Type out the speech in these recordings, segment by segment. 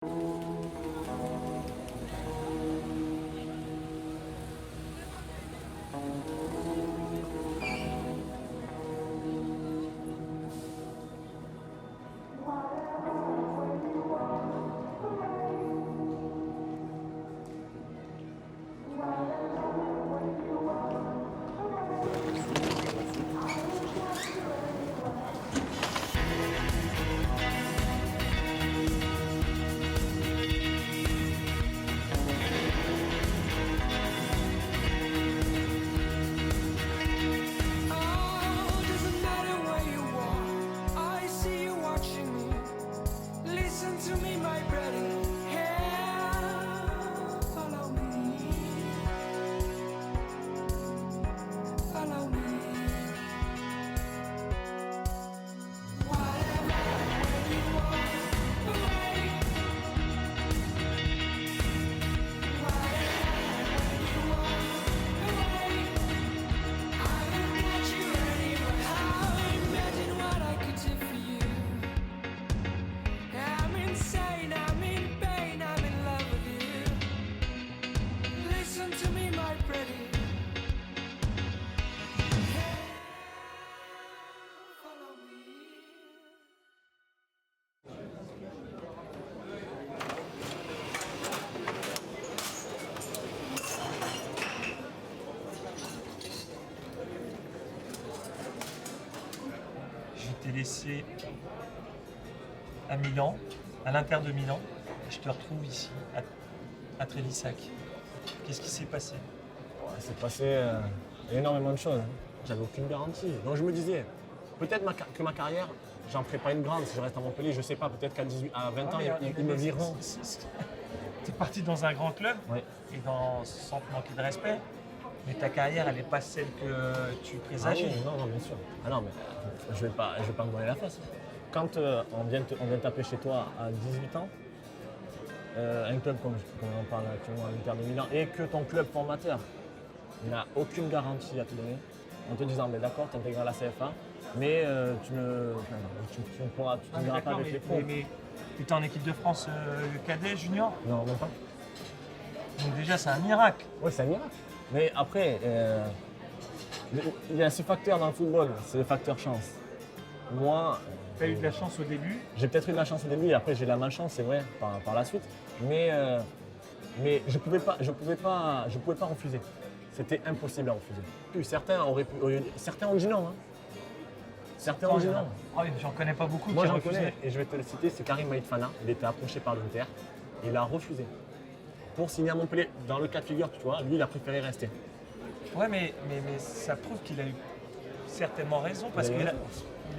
T'ai laissé à Milan, à l'Inter de Milan, et je te retrouve ici, à Trélissac. Qu'est-ce qui s'est passé? Il s'est passé énormément de choses. J'avais aucune garantie. Donc je me disais, peut-être que ma carrière, j'en ferai pas une grande si je reste à Montpellier. Je sais pas, peut-être qu'à 20 ans, ils me vireront. Tu es parti dans un grand club, Oui. et sans te manquer de respect, mais ta carrière, elle n'est pas celle que tu présageais. Ah oui, non, bien sûr. Ah non, mais je vais pas me voiler la face. Quand on vient t'appeler chez toi à 18 ans, un club comme on en parle actuellement à l'Inter de Milan, et que ton club formateur n'a aucune garantie à te donner, en te disant, mais d'accord, tu intégreras la CFA, mais tu ne viendras pas avec les pros. Mais tu étais en équipe de France cadet, junior? Non, même pas. Donc déjà, c'est un miracle. Oui, c'est un miracle. Mais après, il y a ce facteur dans le football, c'est le facteur chance. Moi, Tu as eu de la chance au début. j'ai peut-être eu de la chance au début et après j'ai eu de la malchance, c'est vrai, par la suite. Mais je pouvais pas refuser. C'était impossible à refuser. Puis certains ont dit non. Hein. Certains ont dit non. Ah oui, j'en connais pas beaucoup. Moi qui j'en refusaient. connais et je vais te le citer, c'est Karim Maïtfana. Il était approché par l'Inter. Il a refusé. Pour signer à Montpellier, dans le cas de figure, tu vois, lui il a préféré rester. Ouais, mais ça prouve qu'il a eu certainement raison parce qu'il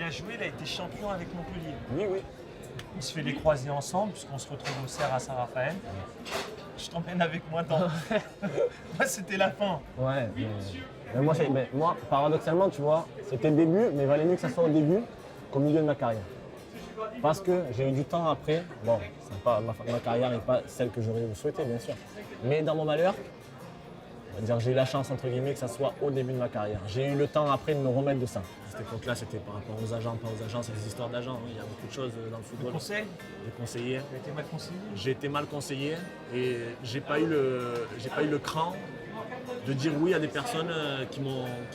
a joué, il a été champion avec Montpellier. Oui, oui. On se fait les croisés ensemble puisqu'on se retrouve au Cerf à Saint-Raphaël. Je t'emmène avec moi dans. Moi, c'était la fin. Ouais. Mais moi, paradoxalement, tu vois, c'était le début, mais il valait mieux que ça soit au début qu'au milieu de ma carrière. Parce que j'ai eu du temps après. Bon, ma carrière n'est pas celle que j'aurais souhaité, bien sûr. Mais dans mon malheur, on va dire j'ai eu la chance, entre guillemets, que ça soit au début de ma carrière. J'ai eu le temps après de me remettre de ça. À cette époque-là, c'était par rapport aux agents, pas aux agents, c'est des histoires d'agents. Il y a beaucoup de choses dans le football. Conseil? Des conseillers. Tu as été mal conseillé? J'ai été mal conseillé et j'ai pas eu le cran de dire oui à des personnes qui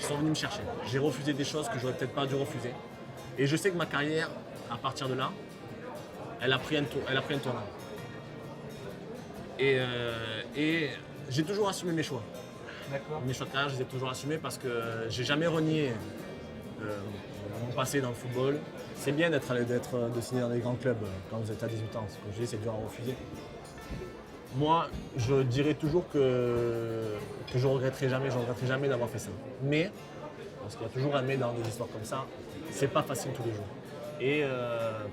sont venues me chercher. J'ai refusé des choses que j'aurais peut-être pas dû refuser. Et je sais que ma carrière, à partir de là, elle a pris un tournant. Et j'ai toujours assumé mes choix. D'accord. Mes choix de carrière, je les ai toujours assumés parce que j'ai jamais renié mon passé dans le football. C'est bien de signer dans des grands clubs quand vous êtes à 18 ans. Ce que je dis, c'est dur à refuser. Moi, je dirais toujours que je regretterai jamais d'avoir fait ça. Mais, parce qu'il y a toujours un mais dans des histoires comme ça, c'est pas facile tous les jours. Et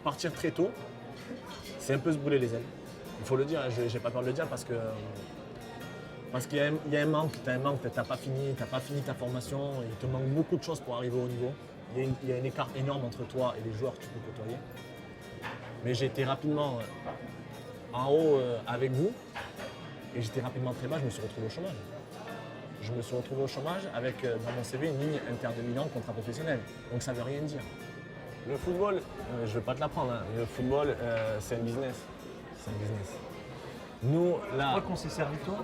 partir très tôt, c'est un peu se brûler les ailes. Il faut le dire, j'ai pas peur de le dire parce qu'il y a un manque, t'as pas fini ta formation, il te manque beaucoup de choses pour arriver au niveau. Il y a un écart énorme entre toi et les joueurs que tu peux côtoyer. Mais j'ai été rapidement en haut avec vous et j'étais rapidement très bas, je me suis retrouvé au chômage. Je me suis retrouvé au chômage avec dans mon CV une ligne Inter de Milan contrat professionnel. Donc ça ne veut rien dire. Le football, je ne vais pas te l'apprendre, hein, mais le football c'est un business. C'est un business. Nous, là. Pourquoi qu'on s'est servi toi?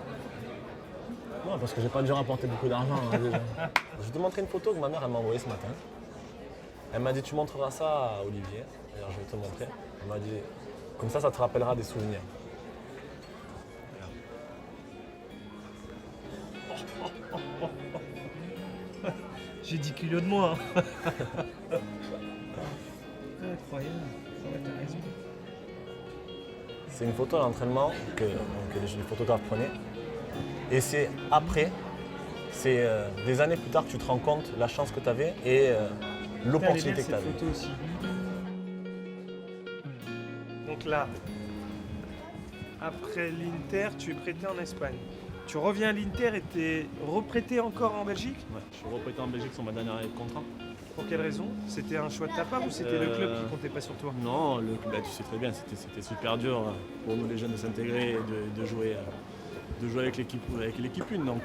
Non, parce que j'ai pas dû rapporter beaucoup d'argent hein, déjà. Je vais te montrer une photo que ma mère elle m'a envoyée ce matin. Elle m'a dit tu montreras ça à Olivier. D'ailleurs je vais te montrer. Elle m'a dit comme ça te rappellera des souvenirs. J'ai 10 kilos de moins. Hein. Incroyable. Ouais, t'as raison. C'est une photo d'entraînement que les photographes prenaient. Et c'est après, c'est des années plus tard que tu te rends compte la chance que tu avais et l'opportunité que tu avais. Photo aussi. Donc là, après l'Inter, tu es prêté en Espagne. Tu reviens à l'Inter et t'es reprêté encore en Belgique? Ouais, je suis reprêté en Belgique sur ma dernière année de contrat. Pour quelle raison? C'était un choix de ta part ou c'était le club qui comptait pas sur toi? Non, tu sais très bien, c'était super dur pour nous les jeunes de s'intégrer et de jouer avec l'équipe 1. Donc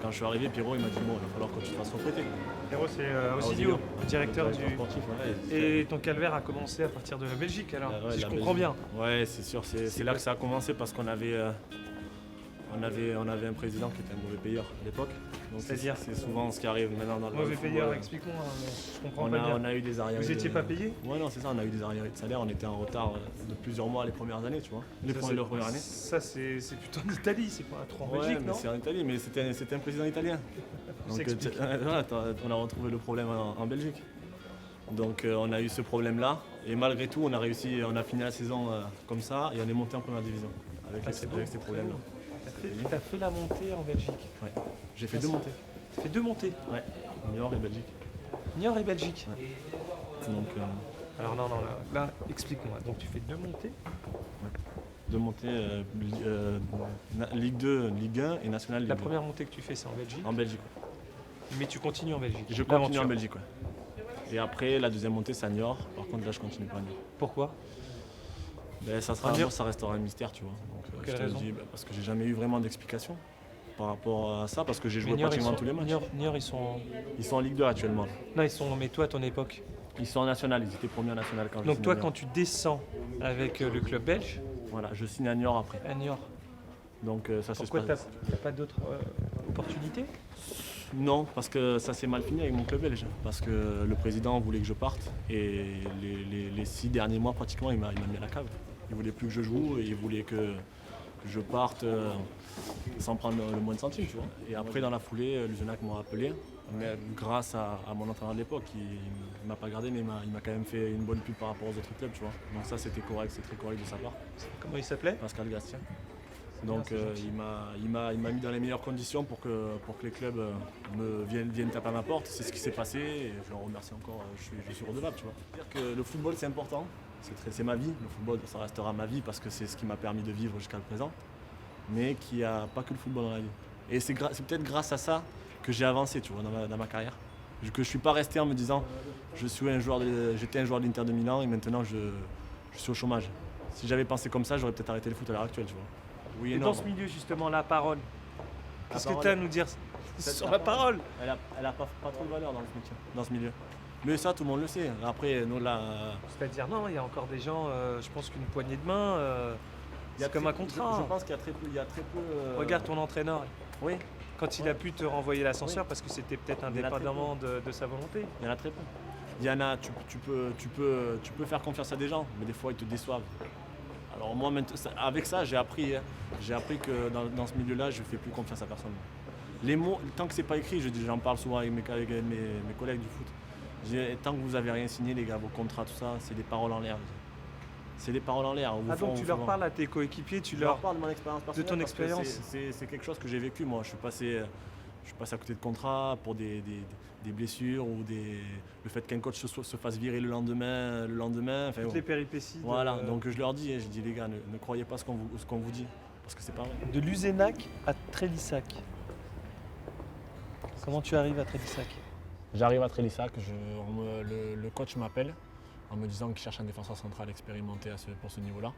quand je suis arrivé, Pierrot il m'a dit bon, il va falloir que tu te fasses reprêter. Pierrot, c'est Ausilio, directeur du sportif. Ouais, et ton calvaire a commencé à partir de la Belgique alors, ouais, si je la comprends Belgique. bien. Ouais, c'est sûr, c'est là que ça a commencé parce qu'on avait un président qui était un mauvais payeur à l'époque. Donc C'est-à-dire c'est souvent ce qui arrive maintenant dans le Mauvais football. payeur, explique-moi, je comprends pas bien. On a eu des arriérés. Vous n'étiez pas payé? Ouais, non, c'est ça, on a eu des arriérés de salaire, on était en retard de plusieurs mois les premières années, tu vois. Les premières années. Ça, c'est plutôt en Italie, c'est pas trop en Ouais, Belgique, mais non? c'est en Italie, mais c'était un président italien. Donc s'explique. voilà, on a retrouvé le problème en Belgique. Donc on a eu ce problème-là, et malgré tout, on a fini la saison comme ça, et on est monté en première division avec ces problèmes-là. T'as fait la montée en Belgique? Ouais. J'ai fait 2 montées. T'as fait 2 montées? Ouais, Niort et Belgique. Niort et Belgique? Ouais. Donc, alors non, là, explique-moi. Donc tu fais 2 montées? 2 montées, Ligue 2, Ligue 1 et National Ligue 2. La première montée que tu fais, c'est en Belgique? En Belgique. Mais tu continues en Belgique? Je continue en Belgique, ouais. Et après, la deuxième montée, c'est à Niort. Par contre, là, je continue pas à Niort. Pourquoi? Ben, ça restera un mystère, tu vois. Donc, Pour quelle je te le raison? dis, parce que j'ai jamais eu vraiment d'explication par rapport à ça, parce que j'ai joué pratiquement tous les matchs. Niort, ils sont... Ils sont en Ligue 2 actuellement. Non, ils sont... Mais toi, à ton époque? Ils sont en National, ils étaient premiers en National quand je Donc signe toi, à Niort. quand tu descends avec le club belge, Voilà, je signe à Niort après. à Niort, Donc ça se pourquoi passe. t'as pas d'autres opportunités? Non, parce que ça s'est mal fini avec mon club belge. Parce que le président voulait que je parte et les 6 derniers mois pratiquement, il m'a mis à la cave. Il voulait plus que je joue et il voulait que je parte sans prendre le moins de centimes, tu vois. Et après, dans la foulée, Luzenac m'a appelé, mais grâce à mon entraîneur de l'époque, il m'a pas gardé, mais il m'a quand même fait une bonne pub par rapport aux autres clubs, tu vois. Donc ça, c'était correct, c'est très correct de sa part. Comment il s'appelait? Pascal Gastien. Donc c'est gentil. il m'a mis dans les meilleures conditions pour que les clubs viennent taper à ma porte. C'est ce qui s'est passé et je leur remercie encore, je suis redevable, tu vois. C'est-à-dire que le football, c'est important. C'est ma vie, le football ça restera ma vie parce que c'est ce qui m'a permis de vivre jusqu'à le présent, mais qu'il n'y a pas que le football dans la vie. Et c'est peut-être grâce à ça que j'ai avancé, tu vois, dans ma carrière. Que je ne suis pas resté en me disant j'étais un joueur de l'Inter de Milan et maintenant je suis au chômage. Si j'avais pensé comme ça, j'aurais peut-être arrêté le foot à l'heure actuelle, tu vois. Oui Et non. dans ce milieu, justement, la parole, qu'est-ce que parole, tu as à nous dire sur la parole? Elle a pas trop de valeur dans ce milieu. Mais ça, tout le monde le sait. Après, nous là. C'est-à-dire, non, il y a encore des gens, je pense qu'une poignée de main, c'est comme un contrat. Je pense qu'il y a très peu. Regarde ton entraîneur, Oui, quand il a pu te renvoyer l'ascenseur, parce que c'était peut-être Il y en a très indépendamment de sa volonté. il y en a très peu. Il y en a, tu peux faire confiance à des gens, mais des fois ils te déçoivent. Alors moi, avec ça, j'ai appris que dans ce milieu-là, je ne fais plus confiance à personne. Les mots, tant que c'est pas écrit, j'en parle souvent avec mes collègues du foot. Je dis, tant que vous avez rien signé, les gars, vos contrats, tout ça, c'est des paroles en l'air. C'est des paroles en l'air. Donc tu leur parles à tes coéquipiers, Je leur parle de mon expérience personnelle. ton parce que expérience. C'est quelque chose que j'ai vécu, moi. Je suis passé à côté de contrats pour des blessures ou le fait qu'un coach se fasse virer le lendemain. Enfin, Toutes les péripéties. voilà, donc je leur dis, les gars, ne croyez pas ce qu'on vous dit, parce que c'est pas vrai. De Luzenac à Trélissac. Comment tu arrives à Trélissac? J'arrive à Trélissac, le coach m'appelle en me disant qu'il cherche un défenseur central expérimenté pour ce niveau-là.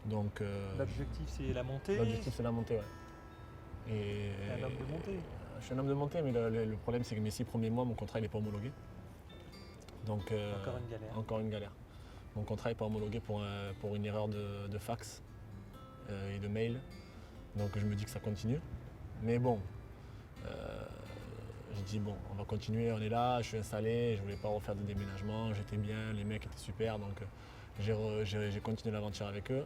Donc L'objectif c'est la montée. l'objectif c'est la montée, ouais. Et T'es un homme de montée. je suis un homme de montée, mais le problème c'est que mes 6 premiers mois, mon contrat n'est pas homologué. Donc Encore une galère. Encore une galère. Mon contrat n'est pas homologué pour une erreur de fax de mails. Donc je me dis que ça continue. Mais bon, je dis bon, on va continuer, on est là, je suis installé, je voulais pas refaire de déménagement, j'étais bien, les mecs étaient super, donc j'ai continué l'aventure avec eux.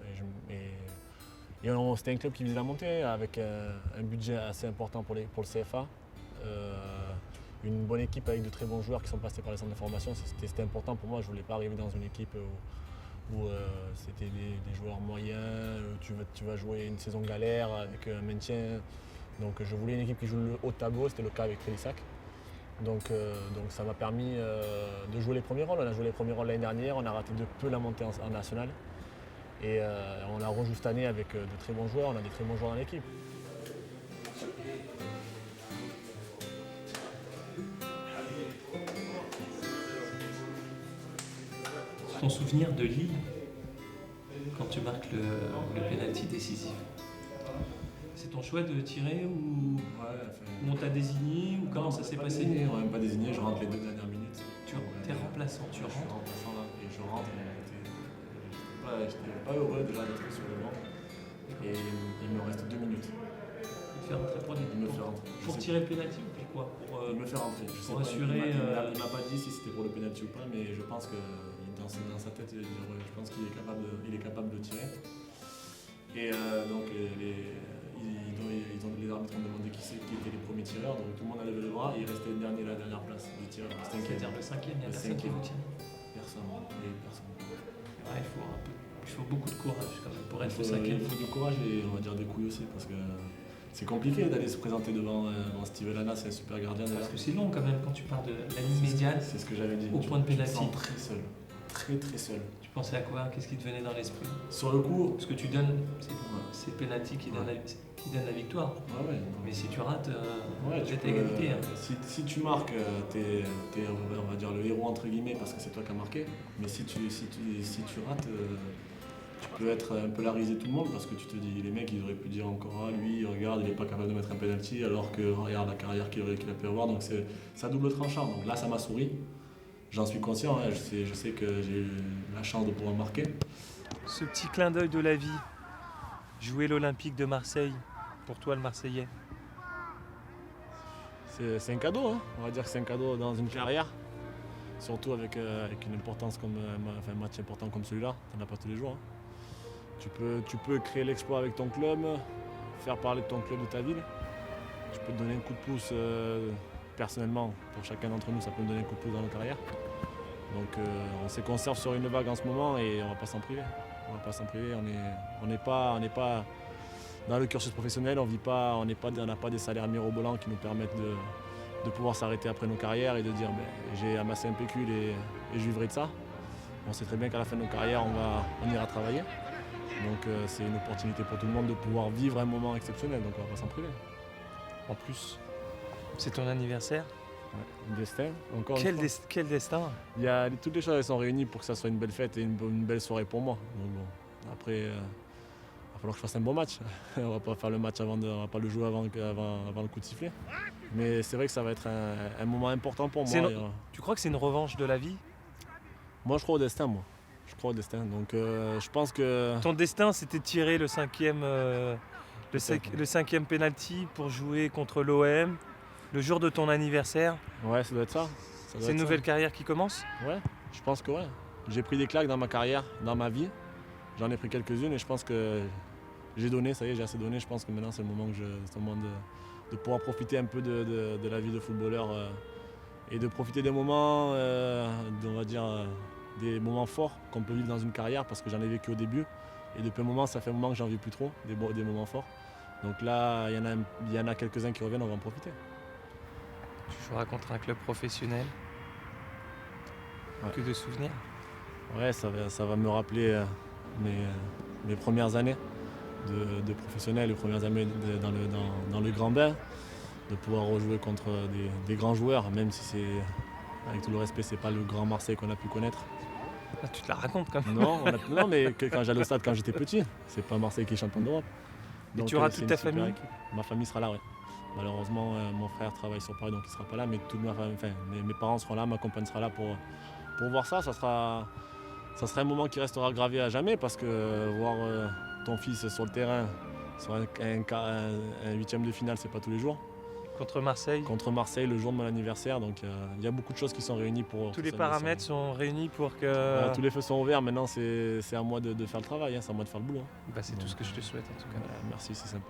C'était un club qui faisait la montée avec un budget assez important pour le CFA. Une bonne équipe avec de très bons joueurs qui sont passés par les centres de formation, c'était important pour moi. Je ne voulais pas arriver dans une équipe où c'était des joueurs moyens, tu vas jouer une saison galère avec un maintien. Donc je voulais une équipe qui joue le haut de tableau, c'était le cas avec Trélissac. Donc ça m'a permis de jouer les premiers rôles. On a joué les premiers rôles l'année dernière, on a raté de peu la montée en nationale. Et on la rejoue cette année avec de très bons joueurs, on a des très bons joueurs dans l'équipe. Ton souvenir de Lille quand tu marques le pénalty décisif, c'est ton choix de tirer ou on t'a désigné ou comment ça s'est passé? On m'a même pas désigné, je rentre les 2 dernières minutes. Tu es remplaçant, tu rentres. Je suis remplaçant là et je rentre et j'étais pas heureux déjà d'être sur le banc. Et il me reste 2 minutes. Il te fait rentrer pour les... Il me fait rentrer. Pour tirer le pénalty ou pour quoi? Il me fait rentrer. Je sais pour pas, assurer. Il m'a pas dit si c'était pour le pénalty ou pas, mais je pense que dans sa tête, je pense qu'il est capable de tirer. Et donc les arbitres ont demandé qui étaient les premiers tireurs, donc tout le monde a levé le bras et il restait la dernière place de tireur. C'est-à-dire le cinquième, il y a personne qui vous tient. Personne. Ouais, il faut beaucoup de courage quand même pour être le cinquième. Il faut du courage et on va dire des couilles aussi parce que c'est compliqué d'aller se présenter devant Steve Lana, c'est un super gardien d'ailleurs. Parce que c'est long quand même quand tu pars de la ligne médiane. C'est ce que j'avais dit. Au point de pénalty. Tu te sens très seul. Très seul. Tu pensais à quoi? Qu'est-ce qui te venait dans l'esprit? Sur le coup. Parce que tu donnes, c'est le pénalty qui donne la victoire. Ouais. Mais si tu rates, tu es à égalité. Hein. Si tu marques, t'es on va dire le héros entre guillemets parce que c'est toi qui as marqué. Mais si tu rates, tu peux être un peu la risée de tout le monde parce que tu te dis les mecs ils auraient pu dire encore lui regarde il est pas capable de mettre un penalty alors que regarde la carrière qu'il a pu avoir, donc c'est ça double tranchant. Donc là ça m'a souri. J'en suis conscient, hein. Je sais que j'ai eu la chance de pouvoir marquer. Ce petit clin d'œil de la vie, jouer l'Olympique de Marseille, pour toi le Marseillais. C'est un cadeau, hein. On va dire que c'est un cadeau dans une carrière. Surtout avec une importance comme un match important comme celui-là, tu n'en as pas tous les jours. Hein. Tu peux créer l'exploit avec ton club, faire parler de ton club, de ta ville. Je peux te donner un coup de pouce personnellement, pour chacun d'entre nous, ça peut me donner un coup de pouce dans notre carrière. Donc on se conserve sur une vague en ce moment et on ne va pas s'en priver. On n'est pas dans le cursus professionnel, on n'a pas des salaires mirobolants qui nous permettent de pouvoir s'arrêter après nos carrières et de dire j'ai amassé un pécule et je vivrai de ça. On sait très bien qu'à la fin de nos carrières, on ira travailler. Donc c'est une opportunité pour tout le monde de pouvoir vivre un moment exceptionnel, donc on ne va pas s'en priver. En plus, c'est ton anniversaire. Ouais, destin, encore Quel destin! Toutes les choses elles sont réunies pour que ça soit une belle fête et une belle soirée pour moi. Donc, bon, après, il va falloir que je fasse un bon match. On va pas faire le match on va pas le jouer avant le coup de sifflet. Mais c'est vrai que ça va être un moment important pour moi. Tu crois que c'est une revanche de la vie? Moi, je crois au destin, moi. Je crois au destin. Donc, je pense que... Ton destin, c'était de tirer le cinquième penalty pour jouer contre l'OM. Le jour de ton anniversaire. Ouais, ça doit être ça. C'est une nouvelle carrière qui commence? Ouais, je pense que ouais. J'ai pris des claques dans ma carrière, dans ma vie. J'en ai pris quelques-unes et je pense que j'ai donné, ça y est, j'ai assez donné. Je pense que maintenant c'est le moment, de pouvoir profiter un peu de la vie de footballeur et de profiter des moments, on va dire, des moments forts qu'on peut vivre dans une carrière parce que j'en ai vécu au début. Et depuis un moment, ça fait un moment que j'en vis plus trop, des moments forts. Donc là, il y en a quelques-uns qui reviennent, on va en profiter. Tu joueras contre un club professionnel. Ouais. Que de souvenirs. Ouais, ça va me rappeler mes premières années de professionnel, les premières années dans le grand bain, de pouvoir rejouer contre des grands joueurs, même si c'est, avec tout le respect, c'est pas le grand Marseille qu'on a pu connaître. Ah, tu te la racontes quand même. Non, mais quand j'allais au stade quand j'étais petit, c'est pas Marseille qui est champion d'Europe. Et tu auras toute ta famille? Ma famille sera là, oui. Malheureusement, mon frère travaille sur Paris, donc il ne sera pas là, mais toute ma famille, mes parents seront là, ma compagne sera là pour voir ça. Ça sera un moment qui restera gravé à jamais parce que ton fils sur le terrain, sur un huitième de finale, c'est pas tous les jours. Contre Marseille. Contre Marseille, le jour de mon anniversaire, donc il y a beaucoup de choses qui sont réunies pour... Tous les paramètres sont réunis pour que... tous les feux sont ouverts, maintenant c'est à moi de faire le travail, hein, c'est à moi de faire le boulot. Bah, c'est tout ce que je te souhaite en tout cas. Merci, c'est sympa.